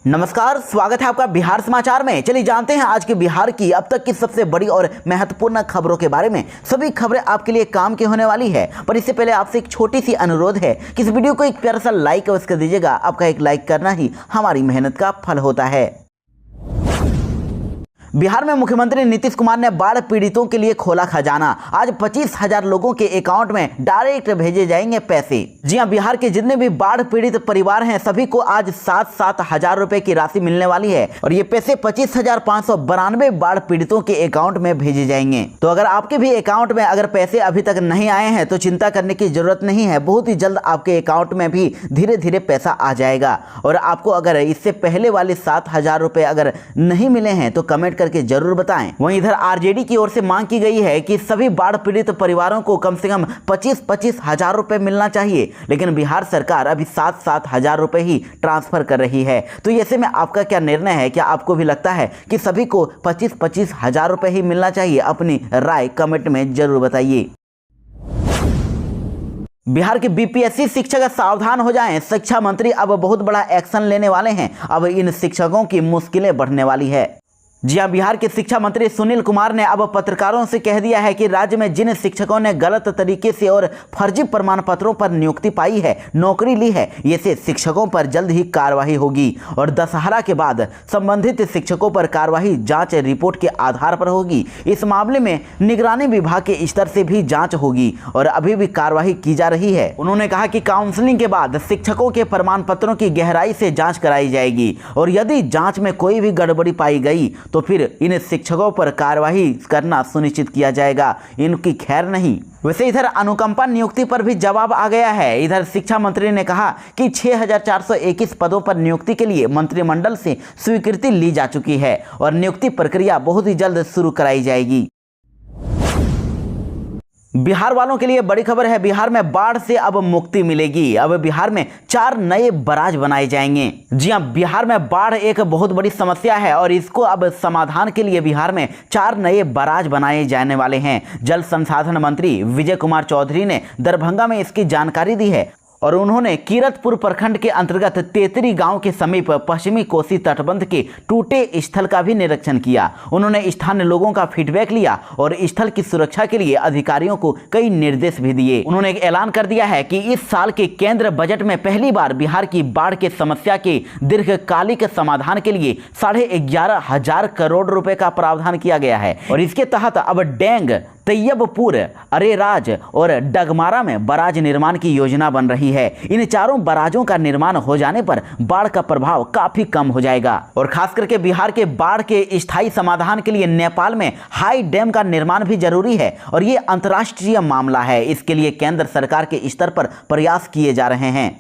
नमस्कार, स्वागत है आपका बिहार समाचार में। चलिए जानते हैं आज के बिहार की अब तक की सबसे बड़ी और महत्वपूर्ण खबरों के बारे में। सभी खबरें आपके लिए काम की होने वाली है, पर इससे पहले आपसे एक छोटी सी अनुरोध है कि इस वीडियो को एक प्यारा सा लाइक अवश्य कर दीजिएगा। आपका एक लाइक करना ही हमारी मेहनत का फल होता है। बिहार में मुख्यमंत्री नीतीश कुमार ने बाढ़ पीड़ितों के लिए खोला खजाना। आज 25,000 लोगों के अकाउंट में डायरेक्ट भेजे जाएंगे पैसे। जी हां, बिहार के जितने भी बाढ़ पीड़ित परिवार हैं सभी को आज 7-7 हजार रुपए की राशि मिलने वाली है और ये पैसे 25,592 बाढ़ पीड़ितों के अकाउंट में भेजे जाएंगे। तो अगर आपके भी अकाउंट में अगर पैसे अभी तक नहीं आए हैं तो चिंता करने की जरूरत नहीं है, बहुत ही जल्द आपके अकाउंट में भी धीरे धीरे पैसा आ जाएगा। और आपको अगर इससे पहले वाले 7,000 रुपए अगर नहीं मिले हैं तो कमेंट करके जरूर बताएं। वहीं इधर आरजेडी की ओर से मांग की गई है कि सभी बाढ़ पीड़ित परिवारों को कम से कम 25-25 हजार रुपए मिलना चाहिए, लेकिन बिहार सरकार अभी 7-7 हजार रुपए ही ट्रांसफर कर रही है। तो ऐसे में आपका क्या निर्णय है? क्या आपको भी लगता है कि सभी को 25-25 हजार रुपए ही मिलना चाहिए? अपनी राय कमेंट में जरूर बताइए। बिहार के बीपीएससी शिक्षक सावधान हो जाएं, शिक्षा मंत्री अब बहुत बड़ा एक्शन लेने वाले हैं। अब इन शिक्षकों की मुश्किलें बढ़ने वाली है। जी हां, बिहार के शिक्षा मंत्री सुनील कुमार ने अब पत्रकारों से कह दिया है कि राज्य में जिन शिक्षकों ने गलत तरीके से और फर्जी प्रमाण पत्रों पर नियुक्ति पाई है, नौकरी ली है, ऐसे शिक्षकों पर जल्द ही कार्रवाई होगी और दशहरा के बाद संबंधित शिक्षकों पर कार्रवाई जांच रिपोर्ट के आधार पर होगी। इस मामले में निगरानी विभाग के स्तर से भी जांच होगी और अभी भी कार्रवाई की जा रही है। उन्होंने कहा कि काउंसलिंग के बाद शिक्षकों के प्रमाण पत्रों की गहराई से जाँच कराई जाएगी और यदि जाँच में कोई भी गड़बड़ी पाई गई तो फिर इन शिक्षकों पर कार्रवाई करना सुनिश्चित किया जाएगा, इनकी खैर नहीं। वैसे इधर अनुकंपा नियुक्ति पर भी जवाब आ गया है। इधर शिक्षा मंत्री ने कहा कि 6,421 पदों पर नियुक्ति के लिए मंत्रिमंडल से स्वीकृति ली जा चुकी है और नियुक्ति प्रक्रिया बहुत ही जल्द शुरू कराई जाएगी। बिहार वालों के लिए बड़ी खबर है, बिहार में बाढ़ से अब मुक्ति मिलेगी। अब बिहार में 4 नए बराज बनाए जाएंगे। जी हां, बिहार में बाढ़ एक बहुत बड़ी समस्या है और इसको अब समाधान के लिए बिहार में 4 नए बराज बनाए जाने वाले हैं। जल संसाधन मंत्री विजय कुमार चौधरी ने दरभंगा में इसकी जानकारी दी है और उन्होंने कीरतपुर प्रखंड के अंतर्गत तेतरी गांव के समीप पश्चिमी कोसी तटबंध के टूटे स्थल का भी निरीक्षण किया। उन्होंने स्थानीय लोगों का फीडबैक लिया और स्थल की सुरक्षा के लिए अधिकारियों को कई निर्देश भी दिए। उन्होंने एक ऐलान कर दिया है कि इस साल के केंद्र बजट में पहली बार बिहार की बाढ़ के समस्या के दीर्घकालिक समाधान के लिए 11,500 करोड़ रुपए का प्रावधान किया गया है और इसके तहत अब डेंग, तैयबपुर, अरेराज और डगमारा में बराज निर्माण की योजना बन रही है। इन चारों बराजों का निर्माण हो जाने पर बाढ़ का प्रभाव काफी कम हो जाएगा और खास करके बिहार के बाढ़ के स्थायी समाधान के लिए नेपाल में हाई डैम का निर्माण भी जरूरी है और ये अंतर्राष्ट्रीय मामला है। इसके लिए केंद्र सरकार के स्तर पर प्रयास किए जा रहे हैं।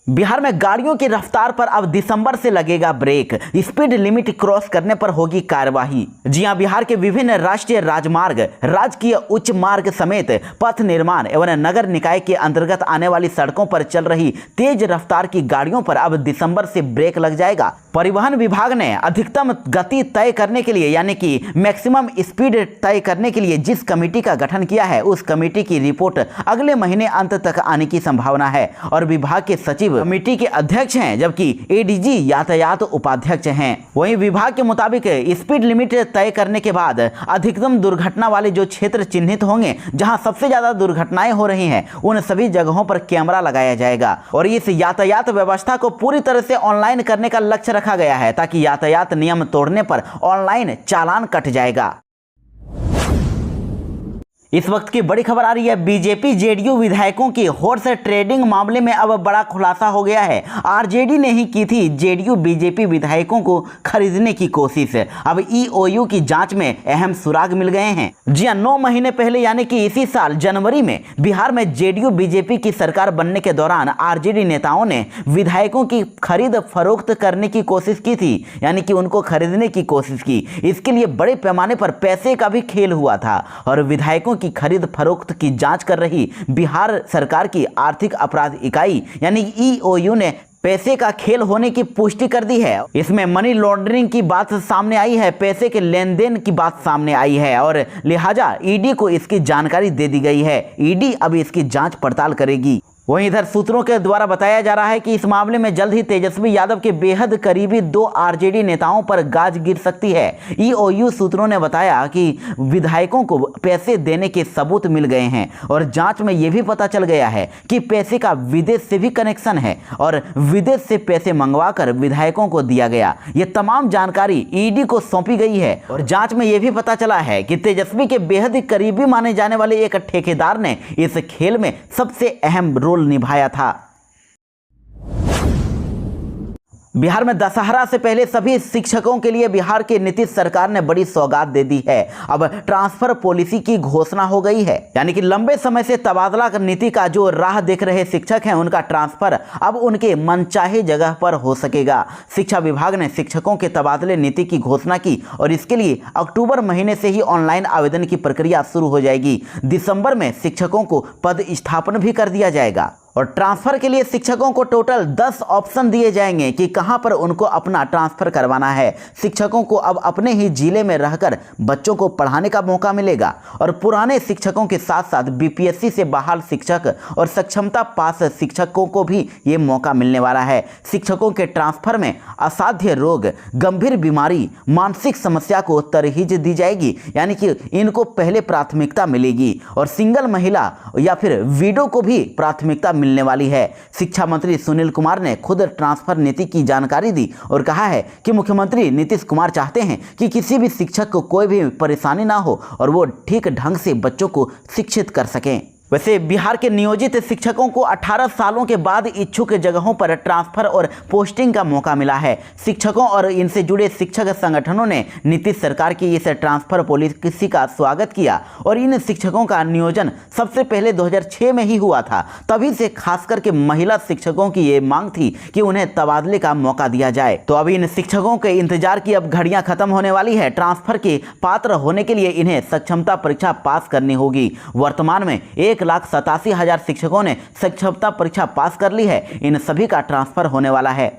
बिहार में गाड़ियों की रफ्तार पर अब दिसंबर से लगेगा ब्रेक, स्पीड लिमिट क्रॉस करने पर होगी कार्यवाही। जी हां, बिहार के विभिन्न राष्ट्रीय राजमार्ग, राजकीय उच्च मार्ग समेत पथ निर्माण एवं नगर निकाय के अंतर्गत आने वाली सड़कों पर चल रही तेज रफ्तार की गाड़ियों पर अब दिसंबर से ब्रेक लग जाएगा। परिवहन विभाग ने अधिकतम गति तय करने के लिए यानी कि मैक्सिमम स्पीड तय करने के लिए जिस कमेटी का गठन किया है उस कमेटी की रिपोर्ट अगले महीने अंत तक आने की संभावना है और विभाग के सचिव कमेटी के अध्यक्ष हैं जबकि एडीजी यातायात उपाध्यक्ष हैं। वहीं विभाग के मुताबिक स्पीड लिमिट तय करने के बाद अधिकतम दुर्घटना वाले जो क्षेत्र चिन्हित होंगे जहां सबसे ज्यादा दुर्घटनाएं हो रही हैं उन सभी जगहों पर कैमरा लगाया जाएगा और इस यातायात व्यवस्था को पूरी तरह से ऑनलाइन करने का लक्ष्य रखा गया है ताकि यातायात नियम तोड़ने पर ऑनलाइन चालान कट जाएगा। इस वक्त की बड़ी खबर आ रही है, बीजेपी जेडीयू विधायकों की हॉर्स ट्रेडिंग मामले में अब बड़ा खुलासा हो गया है। आरजेडी ने ही की थी जेडीयू बीजेपी विधायकों को खरीदने की कोशिश। अब ईओयू की जांच में अहम सुराग मिल गए हैं। जी हां, 9 महीने पहले यानी कि इसी साल जनवरी में बिहार में जेडीयू बीजेपी की सरकार बनने के दौरान आरजेडी नेताओं ने विधायकों की खरीद फरोख्त करने की कोशिश की थी, यानी कि उनको खरीदने की कोशिश की। इसके लिए बड़े पैमाने पर पैसे का भी खेल हुआ था और विधायकों की खरीद फरोख्त की जांच कर रही बिहार सरकार की आर्थिक अपराध इकाई यानी ईओयू ने पैसे का खेल होने की पुष्टि कर दी है। इसमें मनी लॉन्ड्रिंग की बात सामने आई है, पैसे के लेन देन की बात सामने आई है और लिहाजा ईडी को इसकी जानकारी दे दी गई है। ईडी अब इसकी जांच पड़ताल करेगी। वहीं इधर सूत्रों के द्वारा बताया जा रहा है कि इस मामले में जल्द ही तेजस्वी यादव के बेहद करीबी 2 आरजेडी नेताओं पर गाज गिर सकती है। ईओयू सूत्रों ने बताया कि विधायकों को पैसे देने के सबूत मिल गए हैं और जांच में यह भी पता चल गया है कि पैसे का विदेश से भी कनेक्शन है और विदेश से पैसे मंगवाकर विधायकों को दिया गया। यह तमाम जानकारी ईडी को सौंपी गई है और जांच में यह भी पता चला है कि तेजस्वी के बेहद करीबी माने जाने वाले एक ठेकेदार ने इस खेल में सबसे अहम रोल निभाया था। बिहार में दशहरा से पहले सभी शिक्षकों के लिए बिहार की नीतीश सरकार ने बड़ी सौगात दे दी है। अब ट्रांसफर पॉलिसी की घोषणा हो गई है, यानी कि लंबे समय से तबादला नीति का जो राह देख रहे शिक्षक हैं उनका ट्रांसफर अब उनके मनचाहे जगह पर हो सकेगा। शिक्षा विभाग ने शिक्षकों के तबादले नीति की घोषणा की और इसके लिए अक्टूबर महीने से ही ऑनलाइन आवेदन की प्रक्रिया शुरू हो जाएगी। दिसंबर में शिक्षकों को पद स्थापन भी कर दिया जाएगा और ट्रांसफर के लिए शिक्षकों को टोटल 10 ऑप्शन दिए जाएंगे कि कहां पर उनको अपना ट्रांसफर करवाना है। शिक्षकों को अब अपने ही जिले में रहकर बच्चों को पढ़ाने का मौका मिलेगा और पुराने शिक्षकों के साथ साथ बीपीएससी से बहाल शिक्षक और सक्षमता पास शिक्षकों को भी ये मौका मिलने वाला है। शिक्षकों के ट्रांसफर में असाध्य रोग, गंभीर बीमारी, मानसिक समस्या को तरजीह दी जाएगी, यानी कि इनको पहले प्राथमिकता मिलेगी और सिंगल महिला या फिर विडो को भी प्राथमिकता मिलने वाली है। शिक्षा मंत्री सुनील कुमार ने खुद ट्रांसफर नीति की जानकारी दी और कहा है कि मुख्यमंत्री नीतीश कुमार चाहते हैं कि किसी भी शिक्षक को कोई भी परेशानी ना हो और वो ठीक ढंग से बच्चों को शिक्षित कर सकें। वैसे बिहार के नियोजित शिक्षकों को 18 सालों के बाद इच्छुक जगहों पर ट्रांसफर और पोस्टिंग का मौका मिला है। शिक्षकों और इनसे जुड़े शिक्षक संगठनों ने नीतीश सरकार की इस ट्रांसफर पॉलिसी का स्वागत किया और इन शिक्षकों का नियोजन सबसे पहले 2006 में ही हुआ था। तभी से खास करके महिला शिक्षकों की ये मांग थी कि उन्हें तबादले का मौका दिया जाए। तो अभी इन शिक्षकों के इंतजार की अब घड़ियां खत्म होने वाली है। ट्रांसफर के पात्र होने के लिए इन्हें सक्षमता परीक्षा पास करनी होगी। वर्तमान में 1,87,000 शिक्षकों ने सक्षमता परीक्षा पास कर ली है। इन सभी का ट्रांसफर होने वाला है।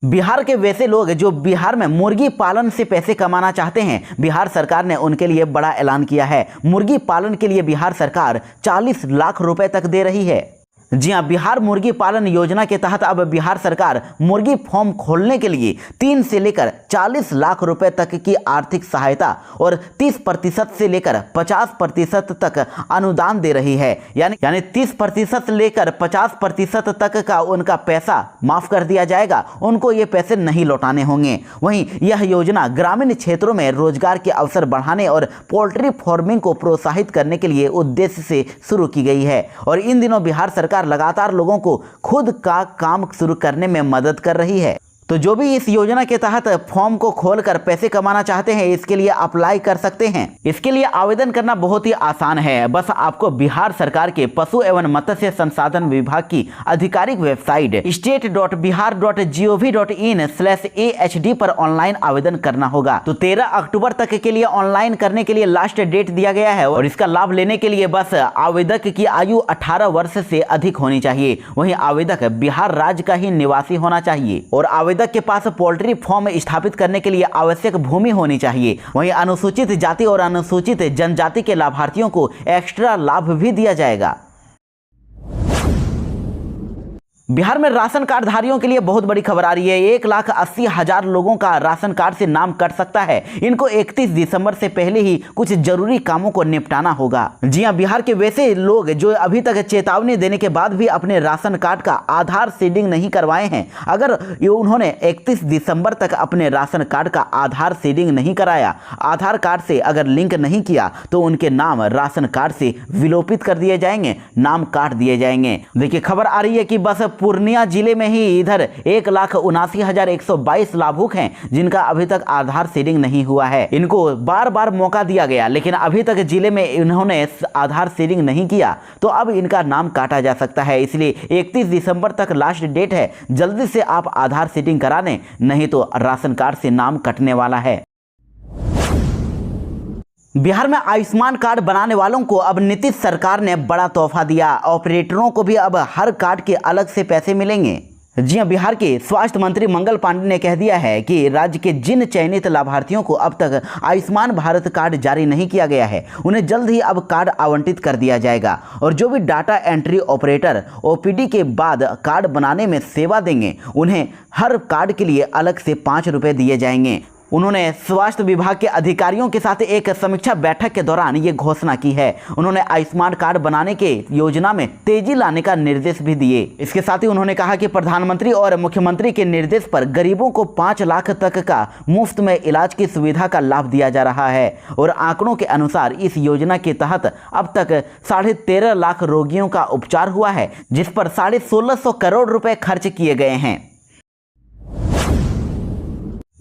बिहार के वैसे लोग जो बिहार में मुर्गी पालन से पैसे कमाना चाहते हैं, बिहार सरकार ने उनके लिए बड़ा ऐलान किया है। मुर्गी पालन के लिए बिहार सरकार 40 लाख रुपए तक दे रही है। जी हां, बिहार मुर्गी पालन योजना के तहत अब बिहार सरकार मुर्गी फार्म खोलने के लिए 3 से लेकर 40 लाख रुपए तक की आर्थिक सहायता और 30% से लेकर 50% तक अनुदान दे रही है। यानी 30% से लेकर 50% तक का उनका पैसा माफ कर दिया जाएगा। उनको ये पैसे नहीं लौटाने होंगे। वहीं यह योजना ग्रामीण क्षेत्रों में रोजगार के अवसर बढ़ाने और पोल्ट्री फार्मिंग को प्रोत्साहित करने के लिए उद्देश्य से शुरू की गई है और इन दिनों बिहार सरकार लगातार लोगों को खुद का काम शुरू करने में मदद कर रही है। तो जो भी इस योजना के तहत फॉर्म को खोलकर पैसे कमाना चाहते हैं, इसके लिए अप्लाई कर सकते हैं। इसके लिए आवेदन करना बहुत ही आसान है। बस आपको बिहार सरकार के पशु एवं मत्स्य संसाधन विभाग की आधिकारिक वेबसाइट state.bihar.gov.in/AHD पर ऑनलाइन आवेदन करना होगा। तो 13 अक्टूबर तक के लिए ऑनलाइन करने के लिए लास्ट डेट दिया गया है और इसका लाभ लेने के लिए बस आवेदक की आयु 18 वर्ष से अधिक होनी चाहिए। वहीं आवेदक बिहार राज्य का ही निवासी होना चाहिए और आवेदक के पास पोल्ट्री फार्म स्थापित करने के लिए आवश्यक भूमि होनी चाहिए। वहीं अनुसूचित जाति और अनुसूचित जनजाति के लाभार्थियों को एक्स्ट्रा लाभ भी दिया जाएगा। बिहार में राशन कार्ड धारियों के लिए बहुत बड़ी खबर आ रही है। 1,80,000 लोगों का राशन कार्ड से नाम कट सकता है। इनको 31 दिसंबर से पहले ही कुछ जरूरी कामों को निपटाना होगा। जी हां, बिहार के वैसे लोग जो अभी तक चेतावनी देने के बाद भी अपने राशन कार्ड का आधार सीडिंग नहीं करवाए हैं, अगर उन्होंने 31 दिसंबर तक अपने राशन कार्ड का आधार सीडिंग नहीं कराया, आधार कार्ड से अगर लिंक नहीं किया, तो उनके नाम राशन कार्ड से विलोपित कर दिए जाएंगे, नाम काट दिए जाएंगे। देखिए, खबर आ रही है कि बस पूर्णिया जिले में ही इधर 1,79,122 लाभुक हैं जिनका अभी तक आधार सीडिंग नहीं हुआ है। इनको बार बार मौका दिया गया, लेकिन अभी तक जिले में इन्होंने आधार सीडिंग नहीं किया, तो अब इनका नाम काटा जा सकता है। इसलिए 31 दिसंबर तक लास्ट डेट है। जल्दी से आप आधार सीडिंग करा लें, नहीं तो राशन कार्ड से नाम कटने वाला है। बिहार में आयुष्मान कार्ड बनाने वालों को अब नीतीश सरकार ने बड़ा तोहफा दिया। ऑपरेटरों को भी अब हर कार्ड के अलग से पैसे मिलेंगे। जी हां, बिहार के स्वास्थ्य मंत्री मंगल पांडे ने कह दिया है कि राज्य के जिन चयनित लाभार्थियों को अब तक आयुष्मान भारत कार्ड जारी नहीं किया गया है, उन्हें जल्द ही अब कार्ड आवंटित कर दिया जाएगा और जो भी डाटा एंट्री ऑपरेटर ओपीडी के बाद कार्ड बनाने में सेवा देंगे, उन्हें हर कार्ड के लिए अलग से 5 रुपये दिए जाएंगे। उन्होंने स्वास्थ्य विभाग के अधिकारियों के साथ एक समीक्षा बैठक के दौरान ये घोषणा की है। उन्होंने आयुष्मान कार्ड बनाने के योजना में तेजी लाने का निर्देश भी दिए। इसके साथ ही उन्होंने कहा कि प्रधानमंत्री और मुख्यमंत्री के निर्देश पर गरीबों को 5 लाख तक का मुफ्त में इलाज की सुविधा का लाभ दिया जा रहा है और आंकड़ों के अनुसार इस योजना के तहत अब तक 13.5 लाख रोगियों का उपचार हुआ है, जिस पर 1650 करोड़ रुपए खर्च किए गए हैं।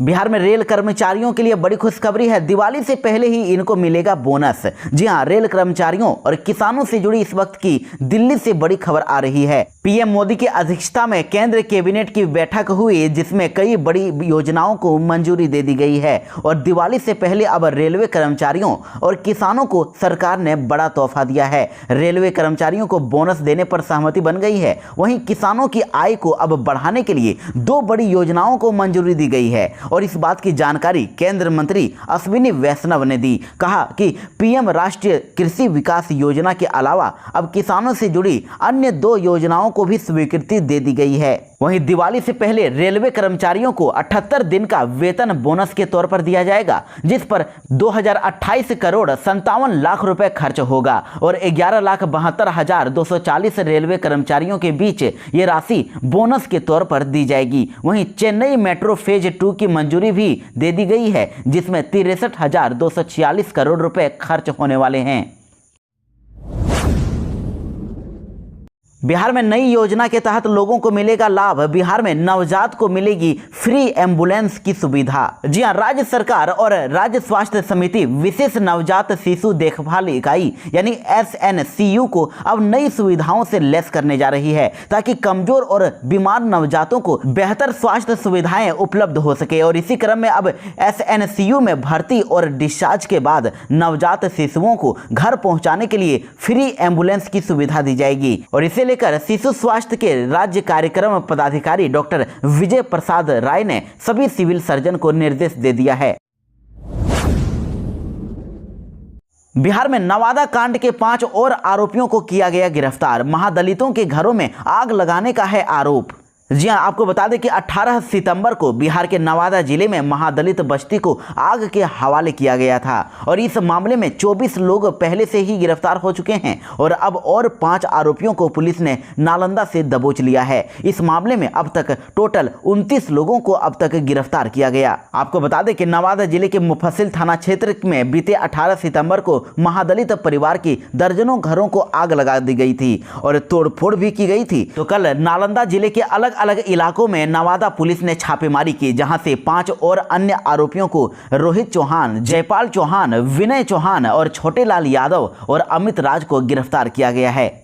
बिहार में रेल कर्मचारियों के लिए बड़ी खुशखबरी है। दिवाली से पहले ही इनको मिलेगा बोनस। जी हां, रेल कर्मचारियों और किसानों से जुड़ी इस वक्त की दिल्ली से बड़ी खबर आ रही है। पीएम मोदी की अध्यक्षता में केंद्र कैबिनेट की बैठक हुई, जिसमें कई बड़ी योजनाओं को मंजूरी दे दी गई है और दिवाली से पहले अब रेलवे कर्मचारियों और किसानों को सरकार ने बड़ा तोहफा दिया है। रेलवे कर्मचारियों को बोनस देने पर सहमति बन गई है। वहीं किसानों की आय को अब बढ़ाने के लिए 2 बड़ी योजनाओं को मंजूरी दी गई है और इस बात की जानकारी केंद्रीय मंत्री अश्विनी वैष्णव ने दी। कहा कि पीएम राष्ट्रीय कृषि विकास योजना के अलावा अब किसानों से जुड़ी अन्य 2 योजनाओं को भी स्वीकृति दे दी गई है। वहीं दिवाली से पहले रेलवे कर्मचारियों को 78 दिन का वेतन बोनस के तौर पर दिया जाएगा, जिस पर 2028 करोड़ 57 लाख रुपए खर्च होगा और 11,72,240 रेलवे कर्मचारियों के बीच ये राशि बोनस के तौर पर दी जाएगी। वहीं चेन्नई मेट्रो फेज 2 की मंजूरी भी दे दी गई है, जिसमें 63,246 करोड़ रुपए खर्च होने वाले हैं। बिहार में नई योजना के तहत लोगों को मिलेगा लाभ। बिहार में नवजात को मिलेगी फ्री एम्बुलेंस की सुविधा। जी हां, राज्य सरकार और राज्य स्वास्थ्य समिति विशेष नवजात शिशु देखभाल इकाई यानी SNCU को अब नई सुविधाओं से लैस करने जा रही है, ताकि कमजोर और बीमार नवजातों को बेहतर स्वास्थ्य सुविधाएं उपलब्ध हो सके। और इसी क्रम में अब SNCU में भर्ती और डिस्चार्ज के बाद नवजात शिशुओं को घर पहुंचाने के लिए फ्री एम्बुलेंस की सुविधा दी जाएगी। और इसे लेकर शिशु स्वास्थ्य के राज्य कार्यक्रम पदाधिकारी डॉक्टर विजय प्रसाद राय ने सभी सिविल सर्जन को निर्देश दे दिया है। बिहार में नवादा कांड के 5 और आरोपियों को किया गया गिरफ्तार। महादलितों के घरों में आग लगाने का है आरोप। जी हां, आपको बता दें कि 18 सितंबर को बिहार के नवादा जिले में महादलित बस्ती को आग के हवाले किया गया था और इस मामले में 24 लोग पहले से ही गिरफ्तार हो चुके हैं और अब और 5 आरोपियों को पुलिस ने नालंदा से दबोच लिया है। इस मामले में अब तक टोटल 29 लोगों को अब तक गिरफ्तार किया गया। आपको बता दें कि नवादा जिले के मुफस्सिल थाना क्षेत्र में बीते 18 सितंबर को महादलित परिवार की दर्जनों घरों को आग लगा दी गई थी और तोड़फोड़ भी की गई थी। तो कल नालंदा जिले के अलग अलग इलाकों में नवादा पुलिस ने छापेमारी की, जहां से 5 और अन्य आरोपियों को रोहित चौहान, जयपाल चौहान, विनय चौहान और छोटे लाल यादव और अमित राज को गिरफ्तार किया गया है।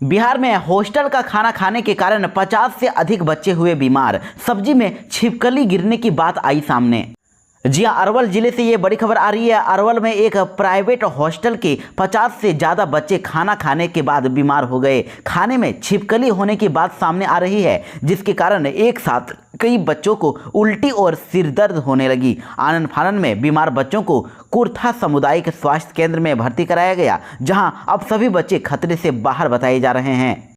बिहार में हॉस्टल का खाना खाने के कारण 50 से अधिक बच्चे हुए बीमार। सब्जी में छिपकली गिरने की बात आई सामने। जी हां, अरवल जिले से ये बड़ी खबर आ रही है। अरवल में एक प्राइवेट हॉस्टल के 50 से ज़्यादा बच्चे खाना खाने के बाद बीमार हो गए। खाने में छिपकली होने की बात सामने आ रही है, जिसके कारण एक साथ कई बच्चों को उल्टी और सिर दर्द होने लगी। आनन फानन में बीमार बच्चों को कुर्था सामुदायिक स्वास्थ्य केंद्र में भर्ती कराया गया, जहां अब सभी बच्चे खतरे से बाहर बताए जा रहे हैं।